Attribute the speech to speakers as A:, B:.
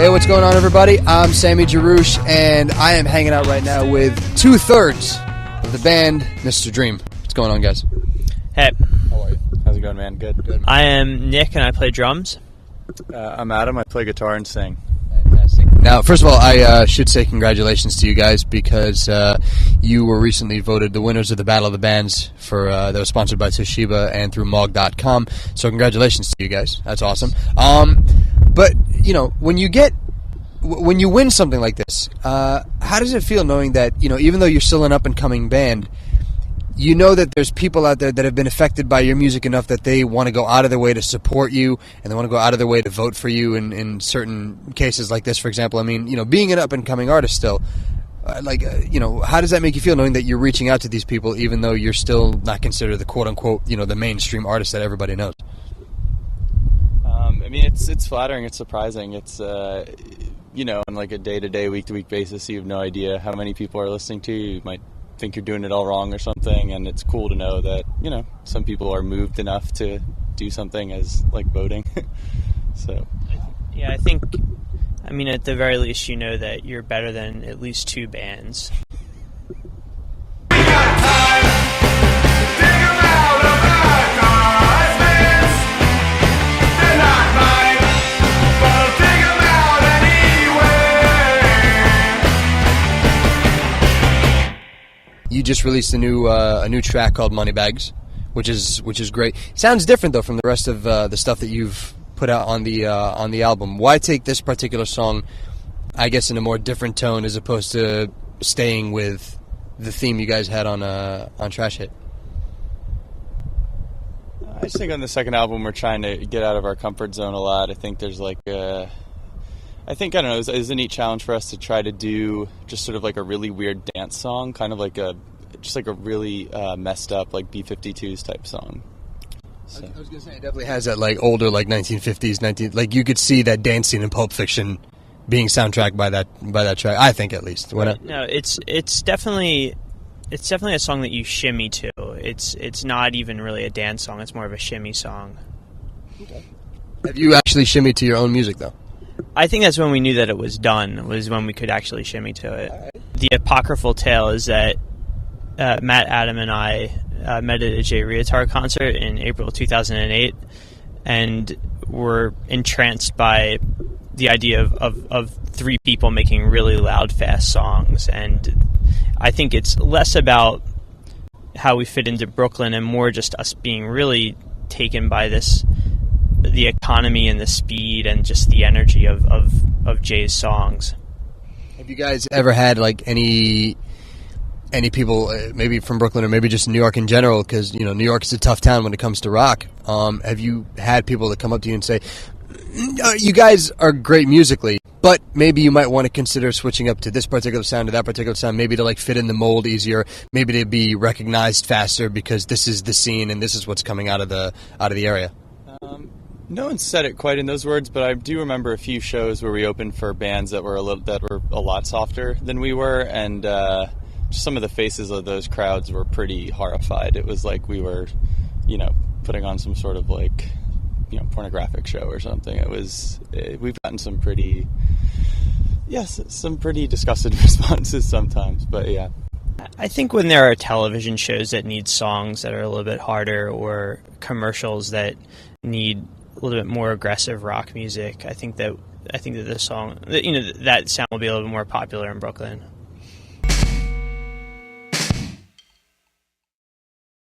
A: Hey, what's going on, everybody? I'm Sami Jarroush, and I am hanging out right now with 2/3 of the band, Mr. Dream. What's going on, guys?
B: Hey.
C: How are you? How's it going, man? Good.
B: I am Nick, and I play drums.
C: I'm Adam. I play guitar and sing.
A: Fantastic. Now, first of all, I should say congratulations to you guys because you were recently voted the winners of the Battle of the Bands for that was sponsored by Toshiba and through Mog.com. So congratulations to you guys. That's awesome. But you know, when you win something like this, how does it feel knowing that, you know, even though you're still an up and coming band, you know that there's people out there that have been affected by your music enough that they want to go out of their way to support you, and they want to go out of their way to vote for you in certain cases like this, for example. I mean, you know, being an up and coming artist still, you know, how does that make you feel knowing that you're reaching out to these people even though you're still not considered the quote unquote, you know, the mainstream artist that everybody knows?
C: I mean, it's flattering. It's surprising. It's you know, on like a day-to-day, week-to-week basis, you have no idea how many people are listening to you. You might think you're doing it all wrong or something, and it's cool to know that, you know, some people are moved enough to do something as like voting. So
B: yeah, I mean, at the very least, you know that you're better than at least two bands.
A: You just released a new track called Moneybags, which is great. Sounds different though from the rest of the stuff that you've put out on the album. Why take this particular song, I guess, in a more different tone as opposed to staying with the theme you guys had on Trash Hit?
C: I just think on the second album we're trying to get out of our comfort zone a lot. I think there's like I don't know, it was a neat challenge for us to try to do just sort of like a really weird dance song, kind of like a really messed up like B-52s type song. So.
A: I was going to say, it definitely has that like older like 1950s, like you could see that dance scene in Pulp Fiction being soundtracked by that track, I think, at least.
B: Right. No, it's definitely a song that you shimmy to. It's not even really a dance song, it's more of a shimmy song.
A: Okay. Have you actually shimmied to your own music though?
B: I think that's when we knew that it was done, was when we could actually shimmy to it. Right. The apocryphal tale is that Matt, Adam, and I met at a Jay Reatard concert in April 2008, and were entranced by the idea of three people making really loud, fast songs. And I think it's less about how we fit into Brooklyn and more just us being really taken by the economy and the speed and just the energy of Jay's songs.
A: Have you guys ever had like any people, maybe from Brooklyn or maybe just New York in general, because, you know, New York is a tough town when it comes to rock. Have you had people that come up to you and say, you guys are great musically, but maybe you might want to consider switching up to this particular sound, to that particular sound, maybe to like fit in the mold easier, maybe to be recognized faster because this is the scene and this is what's coming out of the area?
C: No one said it quite in those words, but I do remember a few shows where we opened for bands that were a lot softer than we were, and just some of the faces of those crowds were pretty horrified. It was like we were, you know, putting on some sort of like, you know, pornographic show or something. We've gotten some pretty disgusted responses sometimes, but yeah.
B: I think when there are television shows that need songs that are a little bit harder, or commercials that need a little bit more aggressive rock music, I think that the song, you know, that sound will be a little bit more popular in Brooklyn.